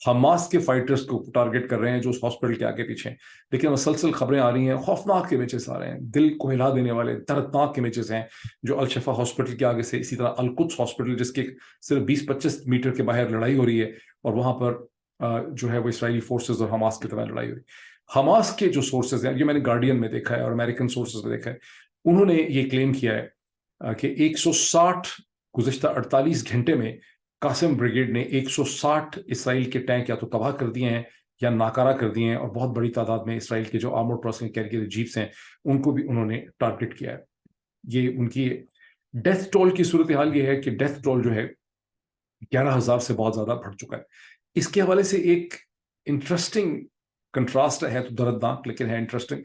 Hamas کے fighters کو target کر رہے ہیں جو اس ہاسپٹل کے آگے پیچھے ہیں. لیکن مسلسل خبریں آ رہی ہیں, خوفناک امیجز آ رہے ہیں, دل کو ہلا دینے والے دردناک امیجز ہیں جو الشفا ہاسپٹل کے آگے سے, اسی طرح القدس ہاسپٹل جس کے صرف 20-25 میٹر کے باہر لڑائی ہو رہی ہے, اور وہاں پر جو ہے وہ اسرائیلی فورسز اور حماس کی طرح لڑائی ہو رہی ہے. حماس کے جو سورسز ہیں, یہ میں نے گارڈین میں دیکھا ہے اور امریکن سورسز میں دیکھا ہے, انہوں نے یہ کلیم کیا ہے کہ 160 گزشتہ 48 گھنٹے میں قاسم بریگیڈ نے 160 اسرائیل کے ٹینک یا تو تباہ کر دیے ہیں یا ناکارہ کر دیے ہیں, اور بہت بڑی تعداد میں اسرائیل کے جو آرمورڈ پرسنل کیریئر جیپس ہیں ان کو بھی انہوں نے ٹارگٹ کیا ہے. یہ ان کی ڈیتھ ٹول کی صورتحال یہ ہے کہ ڈیتھ ٹول جو ہے 11,000 سے بہت زیادہ بڑھ چکا ہے. اس کے حوالے سے ایک انٹرسٹنگ کنٹراسٹ ہے, تو دردناک لیکن ہے انٹرسٹنگ,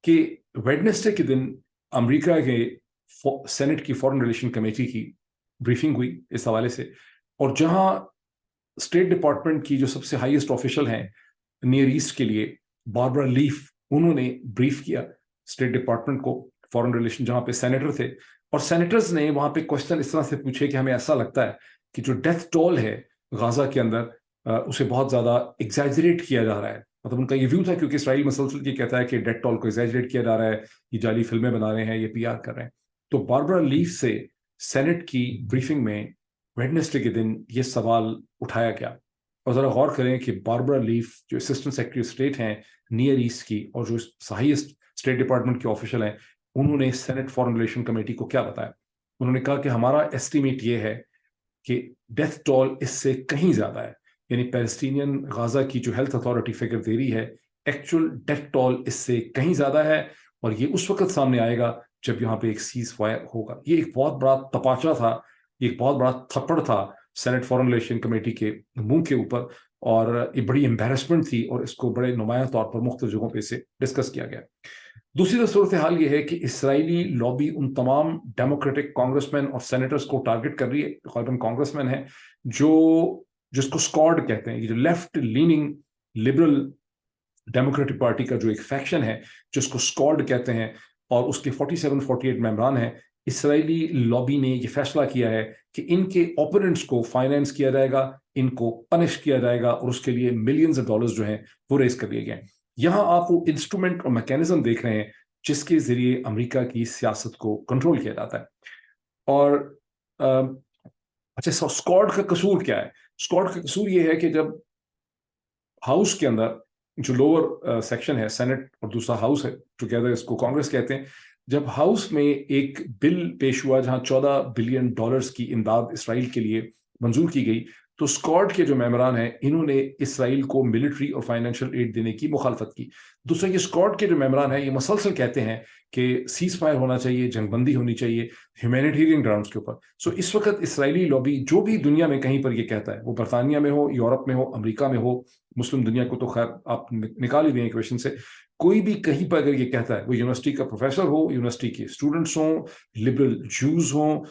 کہ ویڈنسڈے کے دن امریکہ کے سینٹ کی فورن ریلیشن کمیٹی کی بریفنگ ہوئی اس حوالے سے, اور جہاں اسٹیٹ ڈپارٹمنٹ کی جو سب سے ہائیسٹ آفیشل ہیں نیئر ایسٹ کے لیے, باربرا لیف, انہوں نے بریف کیا اسٹیٹ ڈپارٹمنٹ کو, فورن ریلیشن جہاں پہ سینیٹر تھے, اور سینیٹرز نے وہاں پہ کوشچن اس طرح سے پوچھے کہ ہمیں ایسا لگتا ہے کہ جو ڈیتھ ٹول ہے غازہ کے اندر اسے بہت زیادہ ایگزیجریٹ کیا جا رہا ہے. مطلب ان کا یہ ویو تھا, کیونکہ اسرائیل مسلسل یہ کہتا ہے کہ ڈیتھ ٹول کو ایگزیجریٹ کیا جا رہا ہے, یہ جعلی فلمیں بنا رہے ہیں, یہ پی آر کر رہے ہیں. تو باربرا لیف سے سینٹ کی بریفنگ میں ویڈنسڈے کے دن یہ سوال اٹھایا گیا. اور ذرا غور کریں کہ باربرا لیف جو اسسٹنٹ سیکرٹری اسٹیٹ ہیں نیئر ایسٹ کی, اور جو ہائیسٹ اسٹیٹ ڈپارٹمنٹ کے آفیشل ہیں, انہوں نے سینٹ فورن ریلیشن کمیٹی کو کیا بتایا. انہوں نے کہا کہ ہمارا ایسٹیمیٹ یہ ہے کہ ڈیتھ ٹول اس سے کہیں زیادہ ہے, یعنی پیلسٹینین غازہ کی جو ہیلتھ اتھارٹی فگر دے رہی ہے, ایکچوئل ڈیتھ ٹول اس سے کہیں زیادہ ہے, اور یہ اس وقت سامنے آئے گا جب یہاں پہ ایک سیز فائر ہوگا. یہ ایک بہت بڑا تپاچا تھا, ایک بہت بڑا تھپڑ تھا سینٹ فورن ریلیشن کمیٹی کے منہ کے اوپر, اور یہ بڑی امبیرسمنٹ تھی, اور اس کو بڑے نمایاں طور پر مختلف جگہوں پہ اسے ڈسکس کیا گیا. دوسری صورتحال یہ ہے کہ اسرائیلی لابی ان تمام ڈیموکریٹک کانگریس مین اور سینیٹرز کو ٹارگٹ کر رہی ہے, غالباً کانگریس مین ہیں, جس کو اسکواڈ کہتے ہیں, یہ جو left leaning liberal democratic party کا جو ایک فیکشن ہے جس کو اسکواڈ کہتے ہیں, اور اس کے 47-48 ممبران ہیں. اسرائیلی لابی نے یہ فیصلہ کیا ہے کہ ان کے اوپوننٹس کو فائنینس کیا جائے گا, ان کو پنش کیا جائے گا, اور اس کے لیے ملینز آف ڈالرز جو ہیں وہ ریز کر دیے گئے. یہاں آپ وہ انسٹرومنٹ اور میکینزم دیکھ رہے ہیں جس کے ذریعے امریکہ کی سیاست کو کنٹرول کیا جاتا ہے. اور اچھا, اسکواڈ کا قصور کیا ہے؟ اسکواڈ کا قصور یہ ہے کہ جب ہاؤس کے اندر جو لوور سیکشن ہے سینٹ اور دوسرا ہاؤس ہے ٹوگیدر, اس کو کانگریس کہتے ہیں, جب ہاؤس میں ایک بل پیش ہوا جہاں $14 بلین کی امداد اسرائیل کے لیے منظور کی گئی, تو اسکواڈ کے جو ممبران ہیں انہوں نے اسرائیل کو ملٹری اور فائنینشیل ایڈ دینے کی مخالفت کی. دوسرا, یہ اسکواڈ کے جو ممبران ہیں یہ مسلسل کہتے ہیں کہ سیز فائر ہونا چاہیے, جنگ بندی ہونی چاہیے ہیومینیٹیرین گراؤنڈس کے اوپر. سو اس وقت اسرائیلی لابی جو بھی دنیا میں کہیں پر یہ کہتا ہے, وہ برطانیہ میں ہو, یورپ میں ہو, امریکہ میں ہو, مسلم دنیا کو تو خیر آپ نکال ہی دیں ایکویشن سے, کوئی بھی کہیں پر اگر یہ کہتا ہے, وہ یونیورسٹی کا پروفیسر ہو, یونیورسٹی کے اسٹوڈنٹس ہوں, لبرل جوز ہوں,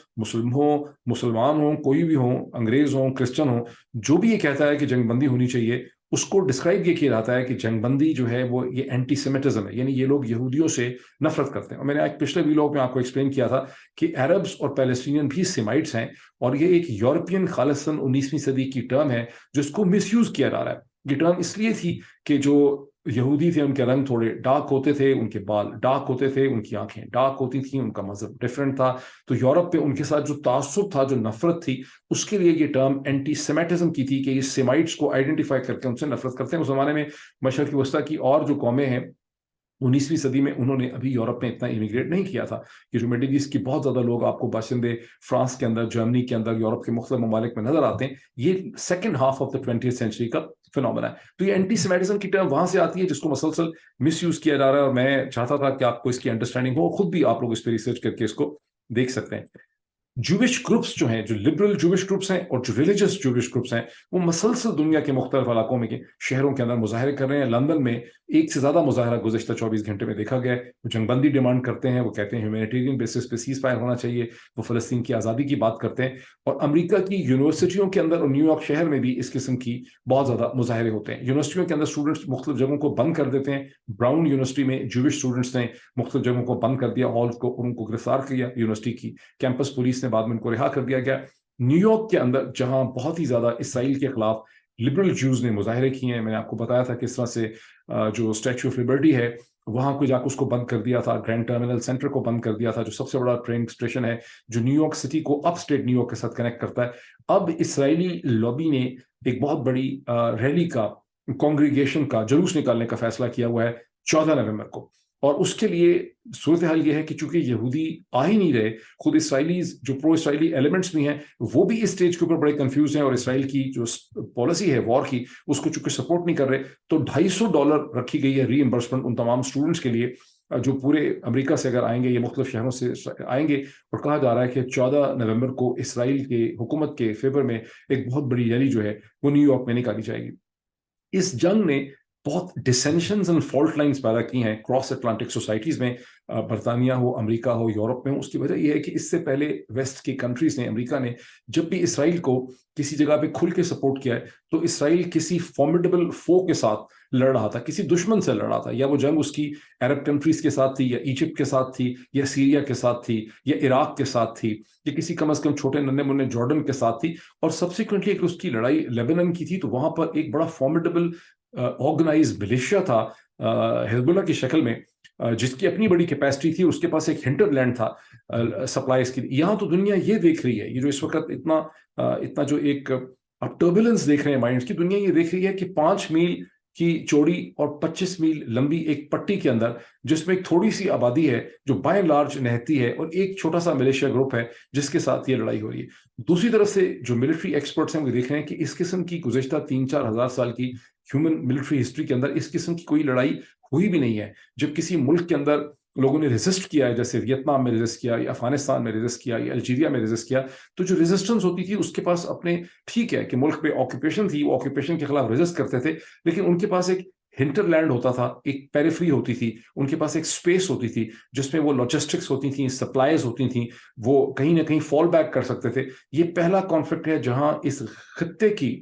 مسلمان ہوں, کوئی بھی ہوں, انگریز ہوں, کرسچن ہوں, جو بھی یہ کہتا ہے کہ جنگ بندی ہونی چاہیے, اس کو ڈسکرائب یہ کیا جاتا ہے کہ جنگ بندی جو ہے وہ یہ اینٹی سیمیٹزم ہے, یعنی یہ لوگ یہودیوں سے نفرت کرتے ہیں. اور میں نے ایک پچھلے ویلوگ میں آپ کو ایکسپلین کیا تھا کہ عربز اور پیلسٹینین بھی سیمائٹس ہیں, اور یہ ایک یورپین خالصاً 19ویں صدی کی ٹرم ہے جس کو مس یوز کیا جا رہا ہے. یہ ٹرم اس لیے تھی کہ جو یہودی تھے ان کے رنگ تھوڑے ڈارک ہوتے تھے, ان کے بال ڈارک ہوتے تھے, ان کی آنکھیں ڈارک ہوتی تھیں, ان کا مذہب ڈفرینٹ تھا, تو یورپ پہ ان کے ساتھ جو تعصب تھا, جو نفرت تھی, اس کے لیے یہ ٹرم اینٹی سیمیٹزم کی تھی کہ یہ سیمائٹس کو آئیڈینٹیفائی کر کے ان سے نفرت کرتے ہیں. اس زمانے میں مشرق وسطیٰ کی اور جو قومیں ہیں 19ویں صدی میں, انہوں نے ابھی یورپ میں اتنا امیگریٹ نہیں کیا تھا. یہ جو مڈل ایسٹ کی بہت زیادہ لوگ آپ کو باشندے فرانس کے اندر, جرمنی کے اندر, یورپ کے مختلف ممالک میں نظر آتے ہیں, یہ second half of the 20th century کا فنومنا ہے. تو یہ اینٹی سیمیٹزم کی ٹرم وہاں سے آتی ہے جس کو مسلسل مس یوز کیا جا رہا ہے, اور میں چاہتا تھا کہ آپ کو اس کی انڈرسٹینڈنگ ہو, خود بھی آپ لوگ اس پہ ریسرچ کر کے اس کو دیکھ سکتے ہیں. جوش گروپس جو ہیں, جو لبرل جوش گروپس ہیں اور جو ریلیجس جوش گروپس ہیں, وہ مسلسل دنیا کے مختلف علاقوں میں شہروں کے اندر مظاہرے کر رہے ہیں. لندن میں ایک سے زیادہ مظاہرہ گزشتہ 24 گھنٹے میں دیکھا گیا. وہ جنگ بندی ڈیمانڈ کرتے ہیں, وہ کہتے ہیں ہیومینیٹیرین بیسس پہ سیز فائر ہونا چاہیے, وہ فلسطین کی آزادی کی بات کرتے ہیں. اور امریکہ کی یونیورسٹیوں کے اندر اور نیو یارک شہر میں بھی اس قسم کی بہت زیادہ مظاہرے ہوتے ہیں. یونیورسٹیوں کے اندر اسٹوڈنٹس مختلف جگہوں کو بند کر دیتے ہیں. براؤن یونیورسٹی میں جوش اسٹوڈنٹس نے مختلف جگہوں کو بند کر دیا, ہالز کو, ان کو گرفتار کیا. یونیورسٹی کی کیمپس پولیس نے بعد میں ان کو رہا کر دیا گیا. نیو یارک کے اندر جہاں بہت ہی زیادہ اسرائیل کے خلاف لبرل جوز نے مظاہرے کیے ہیں. میں نے آپ کو بتایا تھا کس طرح سے جو اسٹیچو آف لبرٹی ہے وہاں کو جا کے اس کو بند کر دیا تھا, گرینڈ ٹرمینل سینٹر کو بند کر دیا تھا, جو سب سے بڑا ٹرین اسٹیشن ہے جو نیو یارک سٹی کو اپ اسٹیٹ نیو یارک کے ساتھ کنیکٹ کرتا ہے. اب اسرائیلی لابی نے ایک بہت بڑی ریلی کا, کانگریگیشن کا, جلوس نکالنے کا فیصلہ کیا ہوا ہے 14 نومبر کو. اور اس کے لیے صورتحال یہ ہے کہ چونکہ یہودی آ ہی نہیں رہے, خود اسرائیلیز جو پرو اسرائیلی ایلیمنٹس بھی ہیں وہ بھی اس اسٹیج کے اوپر بڑے کنفیوز ہیں, اور اسرائیل کی جو پالیسی ہے وار کی اس کو چونکہ سپورٹ نہیں کر رہے, تو $250 رکھی گئی ہے ری ایمبرسمنٹ ان تمام اسٹوڈنٹس کے لیے جو پورے امریکہ سے اگر آئیں گے, یہ مختلف شہروں سے آئیں گے. اور کہا جا رہا ہے کہ 14 نومبر کو اسرائیل کے حکومت کے فیور میں ایک بہت بڑی ریلی جو ہے وہ نیو یارک میں نکالی جائے گی. اس جنگ نے بہت ڈسینشنز اینڈ فالٹ لائنز پیدا کی ہیں کراس اٹلانٹک سوسائٹیز میں, برطانیہ ہو, امریکہ ہو, یورپ میں ہو. اس کی وجہ یہ ہے کہ اس سے پہلے ویسٹ کی کنٹریز نے, امریکہ نے جب بھی اسرائیل کو کسی جگہ پہ کھل کے سپورٹ کیا ہے تو اسرائیل کسی فارمیڈیبل فو کے ساتھ لڑ رہا تھا, کسی دشمن سے لڑ رہا تھا, یا وہ جنگ اس کی عرب کنٹریز کے ساتھ تھی, یا ایجپٹ کے ساتھ تھی, یا سیریا کے ساتھ تھی, یا عراق کے ساتھ تھی, یا کسی کم از کم چھوٹے ننے منے جارڈن کے ساتھ تھی. اور سبسیکوینٹلی اگر اس کی لڑائی لیبنن کی تھی تو وہاں پر ایک بڑا فارمیڈیبل آرگنائز ملیشیا تھا حزب اللہ کی شکل میں, جس کی اپنی بڑی کیپیسٹی تھی. اس کے پاس ایک ہنٹر لینڈ تھا سپلائیز کی. یہاں تو دنیا یہ دیکھ رہی ہے, یہ جو اس وقت اتنا جو ایک آپ ٹربولنس دیکھ رہے ہیں مائنڈز کی, دنیا یہ دیکھ رہی ہے کہ 5 میل کی چوڑی اور 25 میل لمبی ایک پٹی کے اندر, جس میں ایک تھوڑی سی آبادی ہے جو بائی لارج نہتی ہے, اور ایک چھوٹا سا ملیشیا گروپ ہے جس کے ساتھ یہ لڑائی ہو رہی ہے. دوسری طرف سے جو ملٹری ایکسپرٹس ہیں وہ دیکھ رہے ہیں کہ اس قسم کی گزشتہ 3-4 ہزار سال کی ہیومن ملٹری ہسٹری کے اندر اس قسم کی کوئی لڑائی ہوئی بھی نہیں ہے. جب کسی ملک کے اندر لوگوں نے ریزسٹ کیا ہے, جیسے ویتنام میں ریزسٹ کیا, یا افغانستان میں ریزسٹ کیا, یا الجیریا میں ریزسٹ کیا, تو جو ریزسٹنس ہوتی تھی اس کے پاس اپنے, ٹھیک ہے کہ ملک پہ آکوپیشن تھی, وہ آکوپیشن کے خلاف ریزسٹ کرتے تھے, لیکن ان کے پاس ایک ہنٹر لینڈ ہوتا تھا, ایک پیریفری ہوتی تھی, ان کے پاس ایک سپیس ہوتی تھی جس میں وہ لاجسٹکس ہوتی تھیں, سپلائیز ہوتی تھیں, وہ کہیں نہ کہیں فال بیک کر سکتے تھے. یہ پہلا کانفلکٹ ہے جہاں اس خطے کی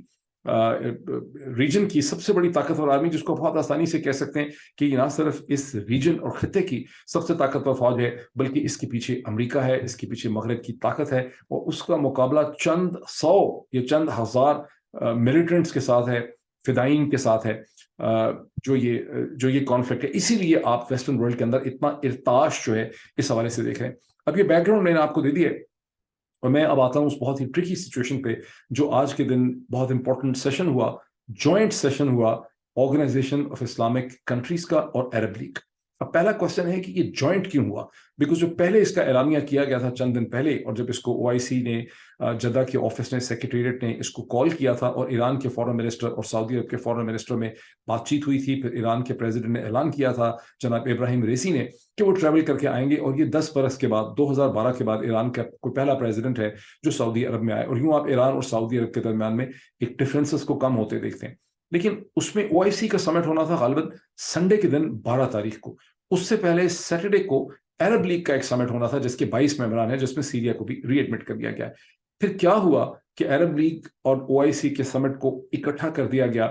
ریجن کی سب سے بڑی طاقتور آرمی, جس کو بہت آسانی سے کہہ سکتے ہیں کہ یہ نہ صرف اس ریجن اور خطے کی سب سے طاقتور فوج ہے, بلکہ اس کے پیچھے امریکہ ہے, اس کے پیچھے مغرب کی طاقت ہے, اور اس کا مقابلہ چند سو یا چند ہزار ملیٹنٹس کے ساتھ ہے, فدائین کے ساتھ ہے, جو یہ کانفلکٹ ہے. اسی لیے آپ ویسٹرن ورلڈ کے اندر اتنا ارتعاش جو ہے اس حوالے سے دیکھ رہے ہیں. اب یہ بیک گراؤنڈ میں نے آپ کو دے دی ہے, اور میں اب آتا ہوں اس بہت ہی ٹرکی سچویشن پہ جو آج کے دن بہت امپورٹنٹ سیشن ہوا, جوائنٹ سیشن ہوا آرگنائزیشن آف اسلامک کنٹریز کا اور عرب لیگ. اب پہلا کوشچن ہے کہ یہ جوائنٹ کیوں ہوا, بیکاز جو پہلے اس کا اعلانیہ کیا گیا تھا چند دن پہلے, اور جب اس کو OIC نے, جدہ کے آفس نے, سیکریٹریٹ نے اس کو کال کیا تھا, اور ایران کے فارن منسٹر اور سعودی عرب کے فارن منسٹر میں بات چیت ہوئی تھی, پھر ایران کے پریزیڈنٹ نے اعلان کیا تھا جناب ابراہیم ریسی نے کہ وہ ٹریول کر کے آئیں گے, اور یہ 10 برس کے بعد 2012 کے بعد ایران کا کوئی پہلا پریزیڈنٹ ہے جو سعودی عرب میں آئے. اور یوں آپ ایران اور سعودی عرب کے درمیان میں ایک ڈفرینسز کو کم ہوتے دیکھتے ہیں. لیکن اس میں OIC کا سمٹ ہونا تھا غالباً سنڈے کے دن 12 تاریخ کو. اس سے پہلے سیٹرڈے کو عرب لیگ کا ایک سمٹ ہونا تھا جس کے 22 ممبران ہیں, جس میں سیریا کو بھی ری ایڈمٹ کر دیا گیا ہے. پھر کیا ہوا کہ عرب لیگ اور OIC کے سمٹ کو اکٹھا کر دیا گیا,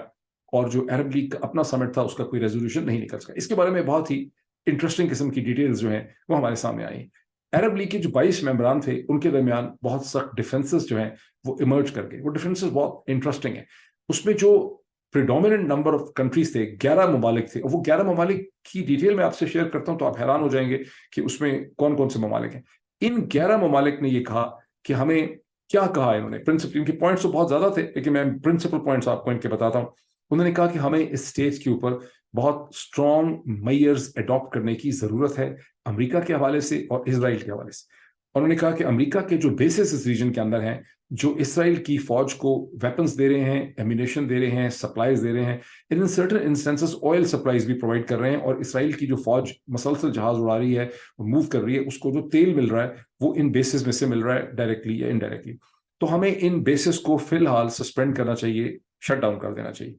اور جو عرب لیگ کا اپنا سمٹ تھا اس کا کوئی ریزولوشن نہیں نکل سکا. اس کے بارے میں بہت ہی انٹرسٹنگ قسم کی ڈیٹیلز جو ہیں وہ ہمارے سامنے آئی. عرب لیگ کے جو 22 ممبران تھے ان کے درمیان بہت سخت ڈیفنسز جو ہیں وہ ایمرج کر گئے. وہ ڈیفنسز بہت انٹرسٹنگ ہیں. اس میں جو پریڈومیننٹ نمبر آف کنٹریز تھے 11 ممالک تھے, اور وہ 11 ممالک کی ڈیٹیل میں آپ سے شیئر کرتا ہوں تو آپ حیران ہو جائیں گے کہ اس میں کون کون سے ممالک ہیں. ان 11 ممالک نے یہ کہا کہ ہمیں, کیا کہا انہوں نے, پرنسپل, ان کے پوائنٹس تو بہت زیادہ تھے لیکن میں پرنسپل پوائنٹس آپ کو ان کے بتاتا ہوں. انہوں نے کہا کہ ہمیں اس سٹیج کے اوپر بہت اسٹرانگ میئرز اڈاپٹ کرنے کی ضرورت ہے امریکہ کے حوالے سے اور اسرائیل کے حوالے سے. انہوں نے کہا کہ امریکہ کے جو بیسز اس ریجن کے اندر ہیں, جو اسرائیل کی فوج کو ویپنز دے رہے ہیں, ایمینیشن دے رہے ہیں, سپلائیز دے رہے ہیں, in certain instances oil supplies بھی پرووائڈ کر رہے ہیں, اور اسرائیل کی جو فوج مسلسل جہاز اڑا رہی ہے, موو کر رہی ہے, اس کو جو تیل مل رہا ہے وہ ان بیسز میں سے مل رہا ہے ڈائریکٹلی یا انڈائریکٹلی. تو ہمیں ان بیسز کو فی الحال سسپینڈ کرنا چاہیے, شٹ ڈاؤن کر دینا چاہیے.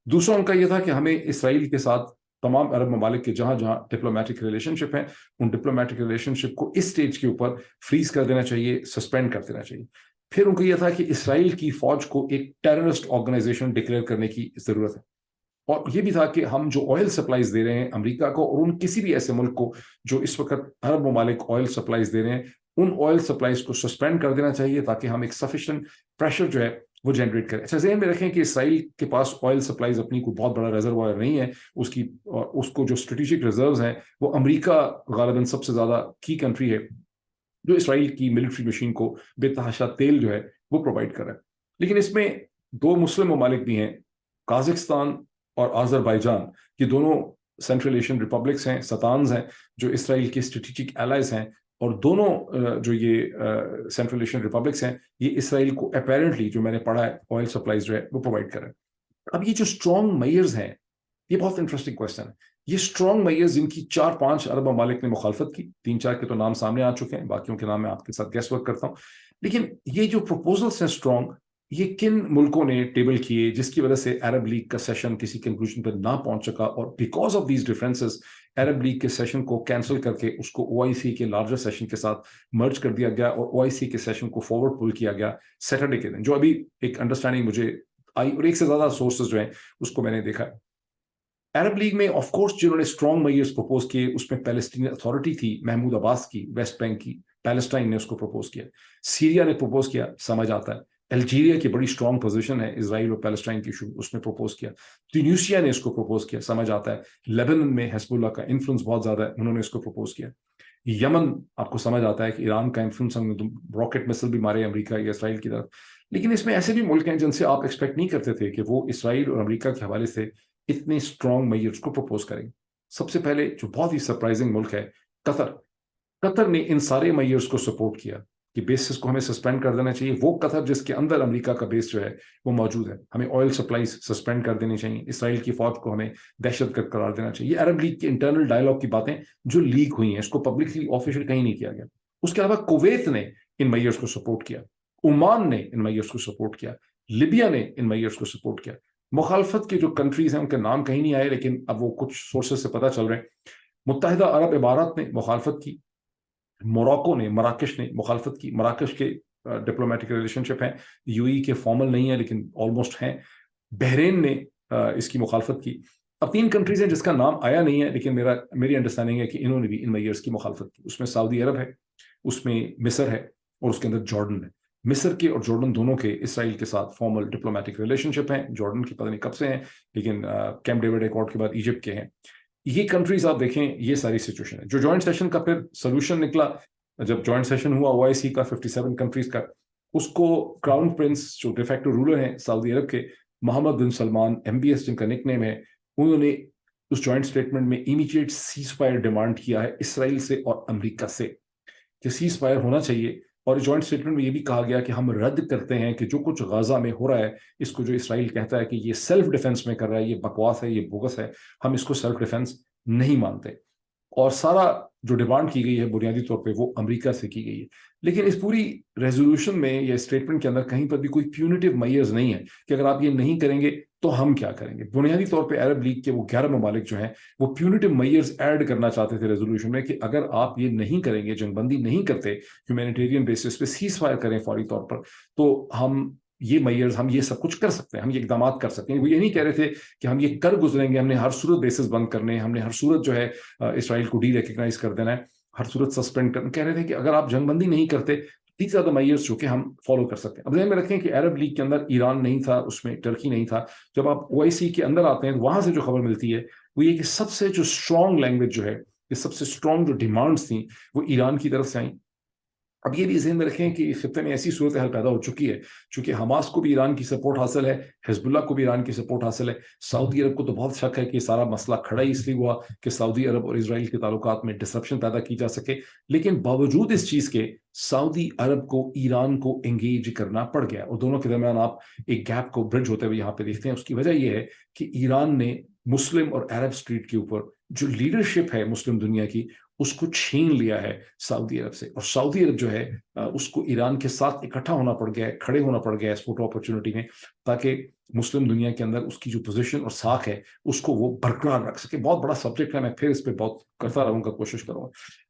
دوسرا ان کا یہ تھا کہ ہمیں اسرائیل کے ساتھ تمام عرب ممالک کے جہاں جہاں ڈپلومیٹک ریلیشن شپ ہیں ان ڈپلومیٹک ریلیشن شپ کو اس سٹیج کے اوپر فریز کر دینا چاہیے, سسپینڈ کر دینا چاہیے. پھر ان کا یہ تھا کہ اسرائیل کی فوج کو ایک ٹیررسٹ آرگنائزیشن ڈکلیئر کرنے کی ضرورت ہے, اور یہ بھی تھا کہ ہم جو آئل سپلائیز دے رہے ہیں امریکہ کو, اور ان کسی بھی ایسے ملک کو جو اس وقت عرب ممالک آئل سپلائیز دے رہے ہیں, ان آئل سپلائیز کو سسپینڈ کر دینا چاہیے تاکہ ہم ایک سفیشینٹ پریشر جو ہے وہ جنریٹ کرے. اچھا ذہن میں رکھیں کہ اسرائیل کے پاس آئل سپلائیز اپنی کوئی بہت بڑا ریزروائر نہیں ہے, اس کو جو اسٹریٹجک ریزروز ہیں وہ امریکہ غالباً سب سے زیادہ کی کنٹری ہے جو اسرائیل کی ملٹری مشین کو بے تحاشا تیل جو ہے وہ پرووائڈ کر رہا ہے. لیکن اس میں دو مسلم ممالک بھی ہیں, قازقستان اور آذربائیجان, یہ دونوں سینٹرل ایشین ریپبلکس ہیں, ستانز ہیں جو اسرائیل کے اسٹریٹجک الائز ہیں, اور دونوں جو یہ سینٹرل ایشین ریپبلکس ہیں یہ اسرائیل کو اپیرنٹلی, جو میں نے پڑھا ہے, آئل سپلائیز جو ہے وہ پرووائڈ کر رہے ہیں. اب یہ جو اسٹرانگ میئرز ہیں, یہ بہت انٹرسٹنگ کوشچن ہے. یہ اسٹرانگ میئرز جن کی 4-5 عرب ممالک نے مخالفت کی, 3-4 کے تو نام سامنے آ چکے ہیں, باقیوں کے نام میں آپ کے ساتھ گیس ورک کرتا ہوں. لیکن یہ جو پروپوزلس ہیں اسٹرانگ, یہ کن ملکوں نے ٹیبل کیے جس کی وجہ سے عرب لیگ کا سیشن کسی کنکلوژن پر نہ پہنچ سکا, اور because of these differences Arab league کے سیشن کو کینسل کر کے اس کو او آئی سی کے لارجر سیشن کے ساتھ مرج کر دیا گیا, اور او آئی سی کے سیشن کو فارورڈ پل کیا گیا سیٹرڈے کے دن, جو ابھی ایک انڈرسٹینڈنگ مجھے آئی, اور ایک سے زیادہ سورسز جو ہیں اس کو میں نے دیکھا. عرب لیگ میں آف کورس جنہوں نے اسٹرانگ میئرز پروپوز کیے اس میں پیلسٹین اتھارٹی تھی محمود عباس کی, ویسٹ بینک کی, پیلسٹائن نے اس کو پروپوز کیا, سیریا نے پروپوز کیا, سمجھ آتا ہے, الجیریا کی بڑی اسٹرانگ پوزیشن ہے اسرائیل اور پیلسٹائن کی ایشو, اس نے پروپوز کیا, ٹیونیشیا نے اس کو پروپوز کیا, سمجھ آتا ہے, لیبنن میں حزب اللہ کا انفلوئنس بہت زیادہ ہے, انہوں نے اس کو پروپوز کیا, یمن آپ کو سمجھ آتا ہے کہ ایران کا انفلوئنس, راکٹ مسل بھی مارے امریکہ یا اسرائیل کی طرف. لیکن اس میں ایسے بھی ملک ہیں جن سے آپ ایکسپیکٹ نہیں کرتے تھے کہ وہ اسرائیل اور امریکہ کے حوالے سے اتنے اسٹرانگ میئرز کو پروپوز کریں. سب سے پہلے جو بہت ہی سرپرائزنگ ملک ہے قطر. قطر نے ان سارے میئرز کو سپورٹ کیا کہ بیسز کو ہمیں سسپینڈ کر دینا چاہیے. وہ قطر جس کے اندر امریکہ کا بیس جو ہے وہ موجود ہے, ہمیں آئل سپلائیز سسپینڈ کر دینی چاہیے, اسرائیل کی فوج کو ہمیں دہشت گرد قرار دینا چاہیے. یہ عرب لیگ کے انٹرنل ڈائلاگ کی باتیں جو لیک ہوئی ہیں, اس کو پبلکلی آفیشیل کہیں نہیں کیا گیا. اس کے علاوہ کویت نے ان میئرز کو سپورٹ کیا, عمان نے ان میئرز کو سپورٹ کیا, لیبیا نے ان میئرز کو سپورٹ کیا. مخالفت کے جو کنٹریز ہیں ان کے نام کہیں نہیں آئے, لیکن اب وہ کچھ سورسز سے پتہ چل رہے ہیں. متحدہ عرب امارات نے مخالفت کی, موراکو نے, مراکش نے مخالفت کی. مراکش کے ڈپلومیٹک ریلیشن شپ ہیں, یو ای کے فارمل نہیں ہے لیکن آلموسٹ ہیں. بحرین نے اس کی مخالفت کی. اب 3 کنٹریز ہیں جس کا نام آیا نہیں ہے, لیکن میری انڈرسٹینڈنگ ہے کہ انہوں نے بھی ان میئرز کی مخالفت کی. اس میں سعودی عرب ہے, اس میں مصر ہے, اور اس کے اندر جارڈن ہے. مصر کے اور جارڈن دونوں کے اسرائیل کے ساتھ فارمل ڈپلومیٹک ریلیشن شپ ہیں. جارڈن کی پتہ نہیں کب سے ہیں, لیکن کیمپ ڈیوڈ ایکارڈ کے بعد ایجپٹ کے ہیں. یہ کنٹریز آپ دیکھیں, یہ ساری سچویشن ہے. جو جوائنٹ سیشن کا پھر سولوشن نکلا, جب جوائنٹ سیشن ہوا او آئی سی کا 57 کنٹریز کا, اس کو کراؤن پرنس جو ڈیفیکٹو رولر ہیں سعودی عرب کے, محمد بن سلمان MBS جن کا نک نیم ہے, انہوں نے اس جوائنٹ سٹیٹمنٹ میں امیڈیٹ سیز فائر ڈیمانڈ کیا ہے اسرائیل سے اور امریکہ سے کہ سیز فائر ہونا چاہیے. اور جوائنٹ سٹیٹمنٹ میں یہ بھی کہا گیا کہ ہم رد کرتے ہیں کہ جو کچھ غزہ میں ہو رہا ہے اس کو جو اسرائیل کہتا ہے کہ یہ سیلف ڈیفenس میں کر رہا ہے, یہ بکواس ہے, یہ بوگس ہے, ہم اس کو سیلف ڈیفenس نہیں مانتے. اور سارا جو ڈیمانڈ کی گئی ہے بنیادی طور پہ وہ امریکہ سے کی گئی ہے. لیکن اس پوری ریزولوشن میں یا اسٹیٹمنٹ کے اندر کہیں پر بھی کوئی پیونیٹیو میئرز نہیں ہے کہ اگر آپ یہ نہیں کریں گے تو ہم کیا کریں گے. بنیادی طور پہ عرب لیگ کے وہ 11 ممالک جو ہیں وہ پیونیٹیو میئرز ایڈ کرنا چاہتے تھے ریزولوشن میں کہ اگر آپ یہ نہیں کریں گے, جنگ بندی نہیں کرتے, ہیومینیٹیرین بیسس پہ سیز فائر کریں فوری طور پر, تو ہم یہ میئرز, ہم یہ سب کچھ کر سکتے ہیں, ہم یہ اقدامات کر سکتے ہیں. وہ یہ نہیں کہہ رہے تھے کہ ہم یہ کر گزریں گے, ہم نے ہر صورت بیسز بند کرنے, ہم نے ہر صورت جو ہے اسرائیل کو ڈی ریکگنائز کر دینا ہے, ہر صورت سسپینڈ کرنا. کہہ رہے تھے کہ اگر آپ جنگ بندی نہیں کرتے تیس زیادہ میئرز جو کہ ہم فالو کر سکتے ہیں. اب ذہن میں رکھیں کہ عرب لیگ کے اندر ایران نہیں تھا, اس میں ٹرکی نہیں تھا. جب آپ او آئی سی کے اندر آتے ہیں وہاں سے جو خبر ملتی ہے وہ یہ کہ سب سے جو اسٹرانگ لینگویج جو ہے, یہ سب سے اسٹرانگ جو ڈیمانڈس تھیں وہ ایران کی طرف سے آئیں. اب یہ بھی ذہن میں رکھیں کہ خطے میں ایسی صورتحال پیدا ہو چکی ہے, چونکہ حماس کو بھی ایران کی سپورٹ حاصل ہے, حزب اللہ کو بھی ایران کی سپورٹ حاصل ہے. سعودی عرب کو تو بہت شک ہے کہ سارا مسئلہ کھڑا ہی اس لیے ہوا کہ سعودی عرب اور اسرائیل کے تعلقات میں ڈسرپشن پیدا کی جا سکے. لیکن باوجود اس چیز کے سعودی عرب کو ایران کو انگیج کرنا پڑ گیا, اور دونوں کے درمیان آپ ایک گیپ کو برج ہوتے ہوئے یہاں پہ دیکھتے ہیں. اس کی وجہ یہ ہے کہ ایران نے مسلم اور عرب اسٹریٹ کے اوپر جو لیڈرشپ ہے مسلم دنیا کی اس کو چھین لیا ہے سعودی عرب سے, اور سعودی عرب جو ہے اس کو ایران کے ساتھ اکٹھا ہونا پڑ گیا ہے, کھڑے ہونا پڑ گیا ہے اس فوٹو اپرچونٹی میں, تاکہ مسلم دنیا کے اندر اس کی جو پوزیشن اور ساکھ ہے اس کو وہ برقرار رکھ سکے. بہت بڑا سبجیکٹ ہے, میں پھر اس پہ بہت کرتا رہوں گا, کوشش کروں گا.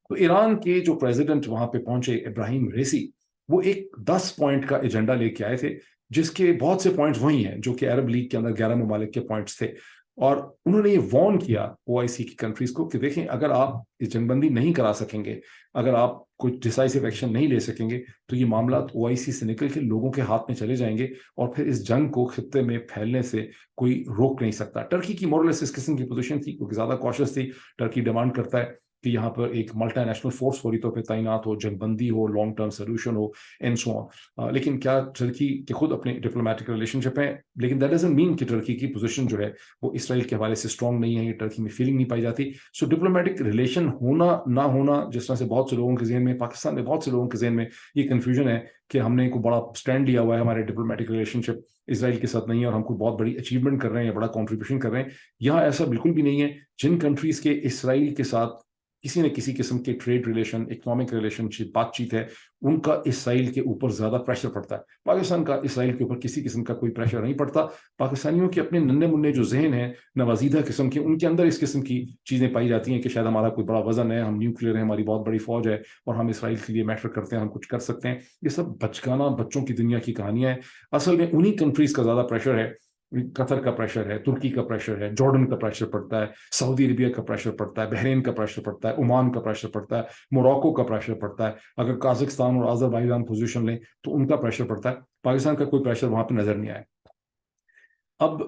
تو ایران کے جو پریزیڈنٹ وہاں پہ پہنچے ابراہیم ریسی, وہ ایک 10 پوائنٹ کا ایجنڈا لے کے آئے تھے, جس کے بہت سے پوائنٹس وہی ہیں جو کہ عرب لیگ کے اندر 11 ممالک کے پوائنٹس تھے. اور انہوں نے یہ وارن کیا OIC کی کنٹریز کو کہ دیکھیں اگر آپ یہ جنگ بندی نہیں کرا سکیں گے, اگر آپ کوئی ڈیسائسو ایکشن نہیں لے سکیں گے, تو یہ معاملات OIC سے نکل کے لوگوں کے ہاتھ میں چلے جائیں گے اور پھر اس جنگ کو خطے میں پھیلنے سے کوئی روک نہیں سکتا. ٹرکی کی مورلیس اس قسم کی پوزیشن تھی, کیونکہ زیادہ کاشس تھی. ٹرکی ڈیمانڈ کرتا ہے کہ یہاں پر ایک ملٹی نیشنل فورس فوری طور پہ تعینات ہو, جنگ بندی ہو, لانگ ٹرم سولوشن ہو, اینڈ سو آن. لیکن کیا ٹرکی کے خود اپنے ڈپلومیٹک ریلیشن شپ ہیں, لیکن دیٹ ڈزنٹ مین کہ ٹرکی کی پوزیشن جو ہے وہ اسرائیل کے حوالے سے اسٹرانگ نہیں ہے, یہ ٹرکی میں فیلنگ نہیں پائی جاتی. سو ڈپلومیٹک ریلیشن ہونا نہ ہونا, جس طرح سے بہت سے لوگوں کے ذہن میں, پاکستان میں بہت سے لوگوں کے ذہن میں یہ کنفیوژن ہے کہ ہم نے کوئی بڑا اسٹینڈ لیا ہوا ہے, ہمارے ڈپلومیٹک ریلیشن شپ اسرائیل کے ساتھ نہیں ہے اور ہم کوئی بہت بڑی اچیومنٹ کر رہے ہیں یا بڑا کنٹریبیوشن کر رہے ہیں. یہاں ایسا بالکل بھی نہیں ہے. جن کنٹریز کے اسرائیل کے ساتھ کسی نہ کسی قسم کے ٹریڈ ریلیشن, اکنامک ریلیشن شپ, بات چیت ہے, ان کا اسرائیل کے اوپر زیادہ پریشر پڑتا ہے. پاکستان کا اسرائیل کے اوپر کسی قسم کا کوئی پریشر نہیں پڑتا. پاکستانیوں کے اپنے ننھے منھے جو ذہن ہیں نوازیدہ قسم کے, ان کے اندر اس قسم کی چیزیں پائی جاتی ہیں کہ شاید ہمارا کوئی بڑا وزن ہے, ہم نیوکلیئر ہیں, ہماری بہت بڑی فوج ہے اور ہم اسرائیل کے لیے میٹر کرتے ہیں, ہم کچھ کر سکتے ہیں. یہ سب بچگانہ بچوں کی دنیا کی کہانیاں ہیں. اصل میں انہی کنٹریز کا زیادہ پریشر ہے. قطر کا پریشر ہے, ترکی کا پریشر ہے, جارڈن کا پریشر پڑتا ہے, سعودی عربیہ کا پریشر پڑتا ہے, بحرین کا پریشر پڑتا ہے, عمان کا پریشر پڑتا ہے, موراکو کا پریشر پڑتا ہے. اگر قازقستان اور آذربائیجان پوزیشن لیں تو ان کا پریشر پڑتا ہے. پاکستان کا کوئی پریشر وہاں پہ نظر نہیں آیا. اب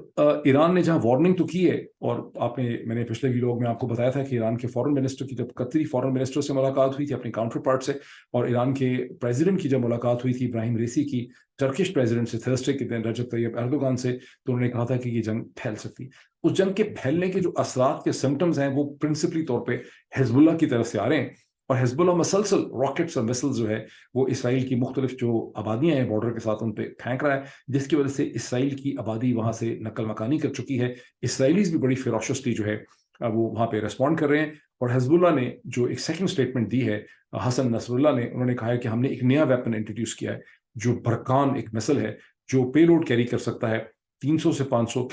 ایران نے جہاں وارننگ تو کی ہے, اور میں نے پچھلے ویلوگ میں آپ کو بتایا تھا کہ ایران کے فورن منسٹر کی جب قطری فورن منسٹر سے ملاقات ہوئی تھی اپنے کاؤنٹر پارٹ سے, اور ایران کے پریزیڈنٹ کی جب ملاقات ہوئی تھی ابراہیم ریسی کی ٹرکش پریزیڈنٹ سے تھرسڈے کے دن, رجب طیب ایردوغان سے, تو انہوں نے کہا تھا کہ یہ جنگ پھیل سکتی. اس جنگ کے پھیلنے کے جو اثرات کے سمٹمز ہیں وہ پرنسپلی طور پہ حزب اللہ کی طرف سے آ رہے ہیں, اور حزب اللہ مسلسل راکٹس اور مسلز جو ہے وہ اسرائیل کی مختلف جو آبادیاں ہیں بارڈر کے ساتھ ان پہ پھینک رہا ہے, جس کی وجہ سے اسرائیل کی آبادی وہاں سے نقل مکانی کر چکی ہے. اسرائیلیز بھی بڑی فیروشسلی جو ہے وہ وہاں پہ ریسپونڈ کر رہے ہیں. اور حزب اللہ نے جو ایک سیکنڈ سٹیٹمنٹ دی ہے, حسن نصر اللہ نے, انہوں نے کہا ہے کہ ہم نے ایک نیا ویپن انٹروڈیوس کیا ہے جو برکان ایک مسل ہے جو پے لوڈ کیری کر سکتا ہے 300 سے 500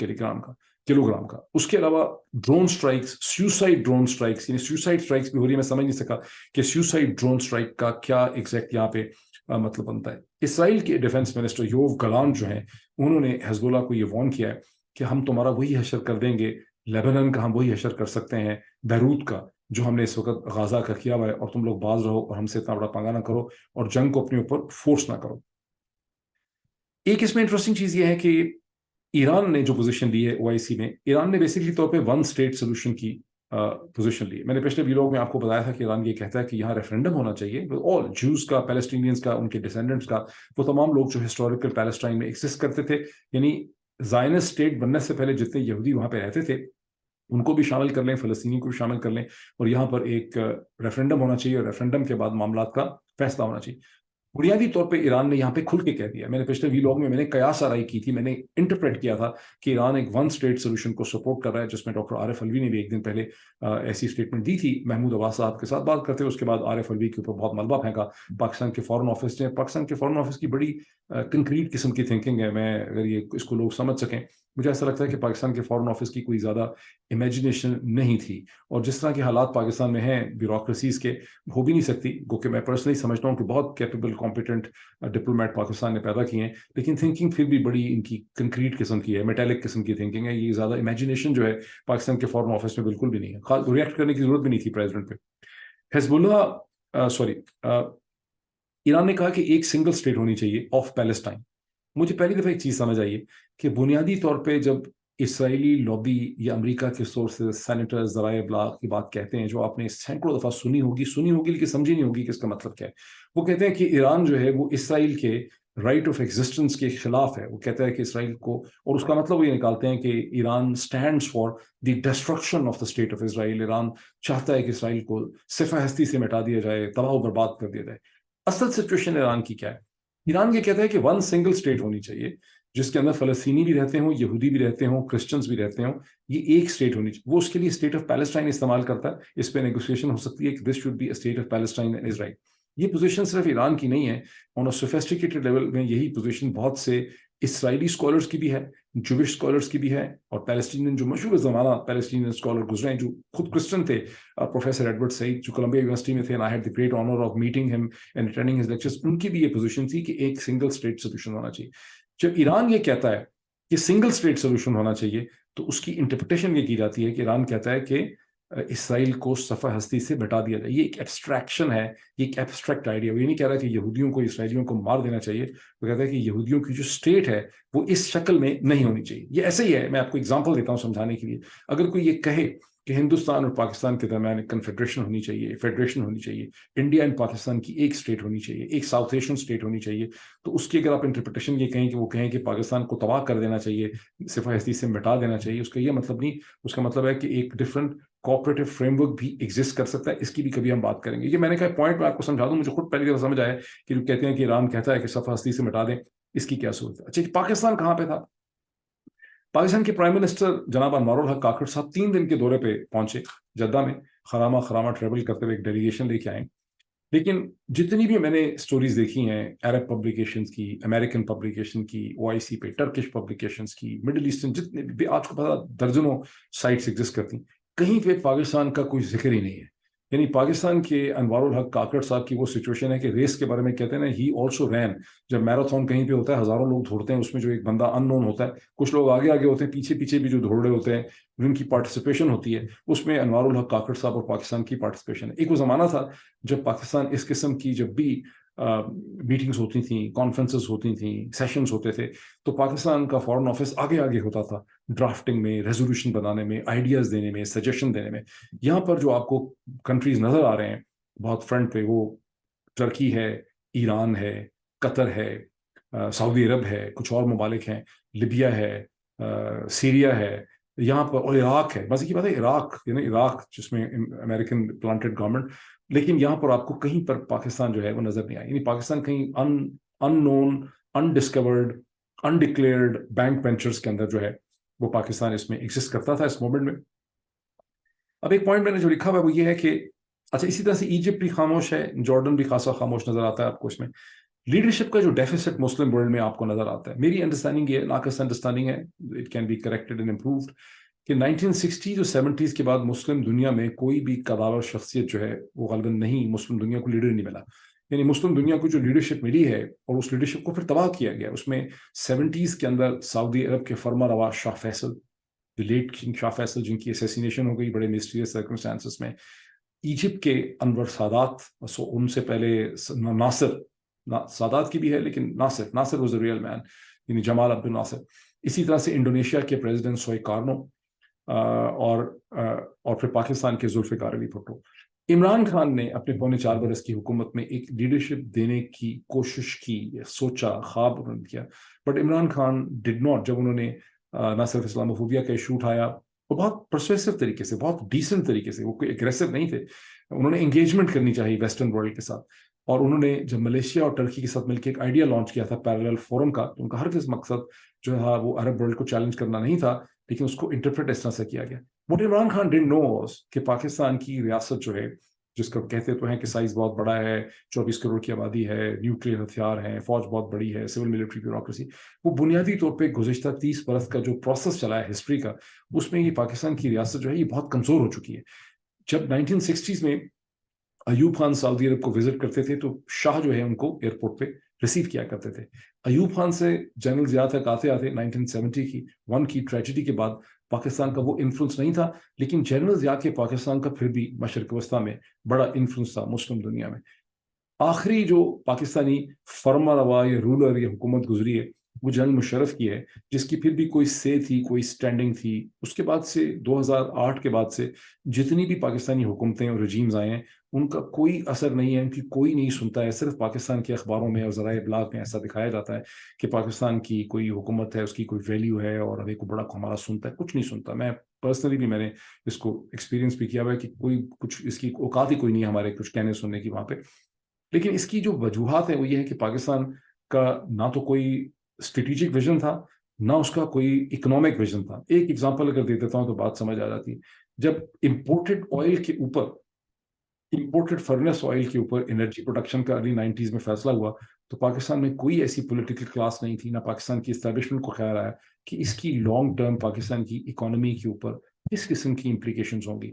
کلو گرام کا. اس کے علاوہ drone strikes, suicide drone strikes, یعنی سیوسائڈ سٹرائکس بھی ہو رہی ہے. میں سمجھ نہیں سکا کہ سیوسائڈ ڈرون سٹرائک کا کیا ایگزیکٹ یہاں پہ مطلب بنتا ہے. اسرائیل کے ڈیفنس منسٹر یوو گلانٹ جو ہیں, انہوں نے حزب اللہ کو یہ وارن کیا ہے کہ ہم تمہارا وہی حشر کر دیں گے, لیبنان کا ہم وہی حشر کر سکتے ہیں, بیروت کا جو ہم نے اس وقت غازہ کا کیا ہوا ہے, اور تم لوگ باز رہو اور ہم سے اتنا بڑا پنگا نہ کرو اور جنگ کو اپنے اوپر فورس نہ کرو. ایک اس میں انٹرسٹنگ چیز یہ ہے کہ ایران نے جو پوزیشن لی ہے OIC میں, ایران نے بیسکلی طور پہ ون اسٹیٹ سولوشن کی پوزیشن لی. میں نے پچھلے ویلوگ میں آپ کو بتایا تھا کہ ایران یہ کہتا ہے کہ یہاں ریفرینڈم ہونا چاہیے, آل جوز کا, پیلسٹینینز کا, ان کے ڈیسینڈنٹس کا, وہ تمام لوگ جو ہسٹوریکل پیلسٹائن میں ایگزسٹ کرتے تھے, یعنی زائنسٹ اسٹیٹ بننے سے پہلے جتنے یہودی وہاں پہ رہتے تھے ان کو بھی شامل کر لیں, فلسطینی کو بھی شامل کر لیں, اور یہاں پر ایک ریفرینڈم ہونا چاہیے, اور ریفرینڈم کے بعد معاملات کا فیصلہ ہونا چاہیے. بنیادی طور پہ ایران نے یہاں پہ کھل کے کہہ دیا. میں نے پچھلے ویلوگ میں نے قیاس آرائی کی تھی, میں نے انٹرپریٹ کیا تھا کہ ایران ایک ون اسٹیٹ سولوشن کو سپورٹ کر رہا ہے, جس میں ڈاکٹر عارف الوی نے بھی ایک دن پہلے ایسی اسٹیٹمنٹ دی تھی محمود عباس صاحب کے ساتھ بات کرتے. اس کے بعد عارف الوی کے اوپر بہت ملبہ پھینکا پاکستان کے فورن آفس نے. پاکستان کے فورن آفس کی بڑی کنکریٹ قسم کی تھنکنگ ہے. میں اگر یہ اس کو لوگ سمجھ سکیں, مجھے ایسا لگتا ہے کہ پاکستان کے فورن آفس کی کوئی زیادہ امیجنیشن نہیں تھی, اور جس طرح کے حالات پاکستان میں ہیں بیوروکریسیز کے, ہو بھی نہیں سکتی. گو کہ میں پرسنلی سمجھتا ہوں کہ بہت کیپیبل کمپیٹنٹ ڈپلومیٹ پاکستان نے پیدا کیے ہیں, لیکن تھنکنگ پھر بھی بڑی ان کی کنکریٹ قسم کی ہے, میٹیلک قسم کی تھنکنگ ہے. یہ زیادہ امیجنیشن جو ہے پاکستان کے فورن آفس میں بالکل بھی نہیں ہے. ریئیکٹ کرنے کی ضرورت بھی نہیں تھی پریزیڈنٹ پہ. حزب اللہ ایران نے کہا کہ ایک سنگل اسٹیٹ ہونی چاہیے آف پیلسٹائن. مجھے پہلی دفعہ ایک چیز سمجھ آئی ہے کہ بنیادی طور پہ جب اسرائیلی لابی یا امریکہ کے سورسز, سینیٹر, ذرائع ابلاغ کی بات کہتے ہیں, جو آپ نے سینکڑوں دفعہ سنی ہوگی لیکن سمجھی نہیں ہوگی کہ اس کا مطلب کیا ہے. وہ کہتے ہیں کہ ایران جو ہے وہ اسرائیل کے رائٹ آف ایگزسٹنس کے خلاف ہے. وہ کہتا ہے کہ اسرائیل کو, اور اس کا مطلب وہ یہ نکالتے ہیں کہ Iran stands for the destruction of the state of Israel. Iran چاہتا ہے کہ اسرائیل کو صفحہ ہستی سے مٹا دیا جائے, تباہ و برباد کر دیا جائے. اصل سچویشن ایران کی کیا ہے؟ ایران یہ کہتا ہے کہ ون سنگل اسٹیٹ ہونی چاہیے جس کے اندر فلسطینی بھی رہتے ہوں, یہودی بھی رہتے ہوں, کرسچنز بھی رہتے ہوں. یہ ایک اسٹیٹ ہونی چاہیے. وہ اس کے لیے اسٹیٹ آف پیلسٹائن استعمال کرتا ہے. اس پہ نیگوسیشن ہو سکتی ہے کہ this should be a state of Palestine and Israel. یہ پوزیشن صرف ایران کی نہیں ہے, آن اے سوفیسٹیکیٹڈ لیول میں یہی پوزیشن بہت سے اسرائیلی اسکالرس کی بھی ہے, جوش اسکالرس کی بھی ہے, اور پیلسٹینین جو مشہور زمانہ پیلسٹینین اسکالر گزرے ہیں جو خود کرسچن تھے, پروفیسر ایڈورڈ سعید جو کولمبیا یونیورسٹی میں تھے, and I had the great honor of meeting him and attending his lectures, ان کی بھی یہ پوزیشن تھی کہ ایک سنگل اسٹیٹ سولوشن ہونا چاہیے. جب ایران یہ کہتا ہے کہ سنگل اسٹیٹ سولوشن ہونا چاہیے, تو اس کی انٹرپریٹیشن یہ کی جاتی ہے کہ ایران کہتا ہے کہ اسرائیل کو صفحہ ہستی سے مٹا دیا جائے. یہ ایک ایبسٹریکشن ہے, یہ ایک ایبسٹریکٹ آئیڈیا. وہ یہ نہیں کہہ رہا کہ یہودیوں کو اسرائیلیوں کو مار دینا چاہیے, وہ کہتا ہے کہ یہودیوں کی جو اسٹیٹ ہے وہ اس شکل میں نہیں ہونی چاہیے. یہ ایسے ہی ہے, میں آپ کو اگزامپل دیتا ہوں سمجھانے کے لیے. اگر کوئی یہ کہے کہ ہندوستان اور پاکستان کے درمیان ایک کنفیڈریشن ہونی چاہیے, فیڈریشن ہونی چاہیے, انڈیا اینڈ پاکستان کی ایک اسٹیٹ ہونی چاہیے, ایک ساؤتھ ایشین اسٹیٹ ہونی چاہیے, تو اس کی اگر آپ انٹرپریٹیشن یہ کہیں کہ وہ کہیں کہ پاکستان کو تباہ کر دینا چاہیے, صفحہ ہستی سے مٹا دینا چاہیے, اس کا یہ مطلب نہیں. اس کا مطلب ہے کہ ایک ڈفرنٹ کوآپریٹو فریم ورک بھی ایگزسٹ کر سکتا ہے. اس کی بھی کبھی ہم بات کریں گے. یہ میں نے کہا پوائنٹ میں آپ کو سمجھا دوں, مجھے خود پہلی دفعہ سمجھ آیا کہ جو کہتے ہیں کہ ایران کہتا ہے کہ صفحہ ہستی سے مٹا دیں, اس کی کیا صورت ہے. اچھا, پاکستان کہاں پہ تھا؟ پاکستان کے پرائم منسٹر جناب انوار الحق کاکڑ صاحب 3 دن کے دورے پہ پہنچے جدہ میں, خرامہ ٹریول کرتے ہوئے ایک ڈیلیگیشن لے کے آئے. لیکن جتنی بھی میں نے سٹوریز دیکھی ہیں عرب پبلیکیشنز کی, امریکن پبلیکیشن کی, OIC پہ, ٹرکش پبلیکیشنز کی, مڈل ایسٹرن, جتنے بھی آج کو پتا درجنوں سائٹس ایگزسٹ کرتی, کہیں پہ پاکستان کا کوئی ذکر ہی نہیں ہے. یعنی پاکستان کے انوار الحق کاکڑ صاحب کی وہ سچویشن ہے کہ ریس کے بارے میں کہتے ہیں نا, ہی آلسو رین. جب میراتھن کہیں پہ ہوتا ہے, ہزاروں لوگ دوڑتے ہیں, اس میں جو ایک بندہ ان نون ہوتا ہے, کچھ لوگ آگے ہوتے ہیں, پیچھے بھی جو دوڑ رہے ہوتے ہیں, جن کی پارٹیسپیشن ہوتی ہے, اس میں انوار الحق کاکڑ صاحب اور پاکستان کی پارٹیسپیشن ہے. ایک وہ زمانہ تھا جب پاکستان اس قسم کی جب بھی میٹنگز ہوتی تھیں, کانفرنسز ہوتی تھیں, سیشنز ہوتے تھے, تو پاکستان کا فارن آفس آگے ہوتا تھا ڈرافٹنگ میں, ریزولوشن بنانے میں, آئیڈیاز دینے میں, سجیشن دینے میں. یہاں پر جو آپ کو کنٹریز نظر آ رہے ہیں بہت فرنٹ پہ, وہ ترکی ہے, ایران ہے, قطر ہے, سعودی عرب ہے, کچھ اور ممالک ہیں, لیبیا ہے, سیریا ہے یہاں پر, اور عراق ہے. مزے کی بات ہے عراق, یعنی عراق جس میں امریکن پلانٹڈ گورنمنٹ, لیکن یہاں پر آپ کو کہیں پر پاکستان جو ہے وہ نظر نہیں آئی. یعنی پاکستان کہیں ان نون, انڈسکورڈ, انڈکلیئرڈ بینک وینچرز کے اندر جو ہے وہ پاکستان اس میں ایگزسٹ کرتا تھا اس مومنٹ میں. اب ایک پوائنٹ میں نے جو لکھا ہوا ہے وہ یہ ہے کہ اچھا, اسی طرح سے ایجپٹ بھی خاموش ہے, جارڈن بھی خاصا خاموش نظر آتا ہے آپ کو. اس میں لیڈرشپ کا جو ڈیفیسٹ مسلم ورلڈ میں آپ کو نظر آتا ہے, میری انڈرسٹینڈنگ یہ ناقص انڈرسٹینڈنگ ہے, it can be corrected and improved, کہ 1960 اور 70s کے بعد مسلم دنیا میں کوئی بھی قداور شخصیت جو ہے وہ غالباً نہیں, مسلم دنیا کو لیڈر نہیں ملا. یعنی مسلم دنیا کو جو لیڈرشپ ملی ہے اور اس لیڈرشپ کو پھر تباہ کیا گیا, اس میں 70s کے اندر سعودی عرب کے فرما روا شاہ فیصل, لیٹ شاہ فیصل, جن کی اسیسینیشن ہو گئی بڑے مسٹریس سرکمسٹانسز میں. ایجپٹ کے انور سادات, ان سے پہلے ناصر, سادات کی بھی ہے لیکن ناصر واز اے ریئل مین, یعنی جمال عبد الناصر. اسی طرح سے انڈونیشیا کے پریزیڈنٹ سوئی کارنو, اور پھر پاکستان کے ذوالفقار علی بھٹو. عمران خان نے اپنے 4.25 برس کی حکومت میں ایک لیڈرشپ دینے کی کوشش کی, سوچا, خواب انہوں نے کیا, but Imran Khan did not. جب انہوں نے نہ صرف اسلاموفوبیا کا ایشو اٹھایا, وہ بہت پرسویسو طریقے سے, بہت ڈیسنٹ طریقے سے, وہ کوئی اگریسو نہیں تھے, انہوں نے انگیجمنٹ کرنی چاہیے ویسٹرن ورلڈ کے ساتھ. اور انہوں نے جب ملیشیا اور ٹرکی کے ساتھ مل کے ایک آئیڈیا لانچ کیا تھا پیرالل فورم کا, تو ان کا ہر کس مقصد جو ہے وہ عرب ورلڈ کو چیلنج کرنا نہیں تھا, لیکن اس کو انٹرپریٹ اس طرح سے کیا گیا. But Imran Khan didn't know کہ پاکستان کی ریاست جو ہے, جس کو کہتے تو ہیں کہ سائز بہت بڑا ہے, 24 کروڑ کی آبادی ہے, نیوکلیئر ہتھیار ہیں, فوج بہت بڑی ہے, سول ملٹری بیوروکریسی, وہ بنیادی طور پہ گزشتہ 30 برس کا جو پروسیس چلا ہے ہسٹری کا, اس میں یہ پاکستان کی ریاست جو ہے یہ بہت کمزور ہو چکی ہے. جب 1960s میں ایوب خان سعودی عرب کو وزٹ کرتے تھے تو شاہ جو ہے ان کو ایئرپورٹ پہ ریسیو کیا کرتے تھے. ایوب خان سے جنرل ضیاء تک آتے 1971 کی ٹریجڈی کے بعد پاکستان کا وہ انفلوئنس نہیں تھا, لیکن جنرل ضیاء کے پاکستان کا پھر بھی مشرق وسطیٰ میں بڑا انفلوئنس تھا مسلم دنیا میں. آخری جو پاکستانی فرما روا یا رولر یا حکومت گزری ہے وہ جنرل مشرف کی ہے, جس کی پھر بھی کوئی سے تھی, کوئی سٹینڈنگ تھی. اس کے بعد سے 2008 کے بعد سے جتنی بھی پاکستانی حکومتیں اور رجیمز آئے ہیں, ان کا کوئی اثر نہیں ہے, ان کی کوئی نہیں سنتا ہے. صرف پاکستان کے اخباروں میں اور ذرائع ابلاغ میں ایسا دکھایا جاتا ہے کہ پاکستان کی کوئی حکومت ہے, اس کی کوئی ویلیو ہے اور ابھی کو بڑا ہمارا سنتا ہے. کچھ نہیں سنتا. میں پرسنلی بھی میں نے اس کو ایکسپیرینس بھی کیا ہوا ہے کہ کوئی کچھ اس کی اوقات ہی کوئی نہیں ہے ہمارے کچھ کہنے سننے کی وہاں پہ. لیکن اس کی جو وجوہات ہیں وہ یہ ہے کہ پاکستان کا نہ تو کوئی اسٹریٹجک ویژن تھا, نہ اس کا کوئی اکنامک ویژن تھا. ایک ایگزامپل اگر دے دیتا ہوں تو بات سمجھ آ جاتی. جب امپورٹڈ آئل کے اوپر, امپورٹڈ فرنس آئل کے اوپر انرجی پروڈکشن کا ارلی 90s میں فیصلہ ہوا, تو پاکستان میں کوئی ایسی پولیٹیکل کلاس نہیں تھی, نہ پاکستان کی اسٹیبلشمنٹ کو خیال آیا کہ اس کی لانگ ٹرم پاکستان کی اکانومی کے اوپر کس قسم کی امپلیکیشنز ہوں گی.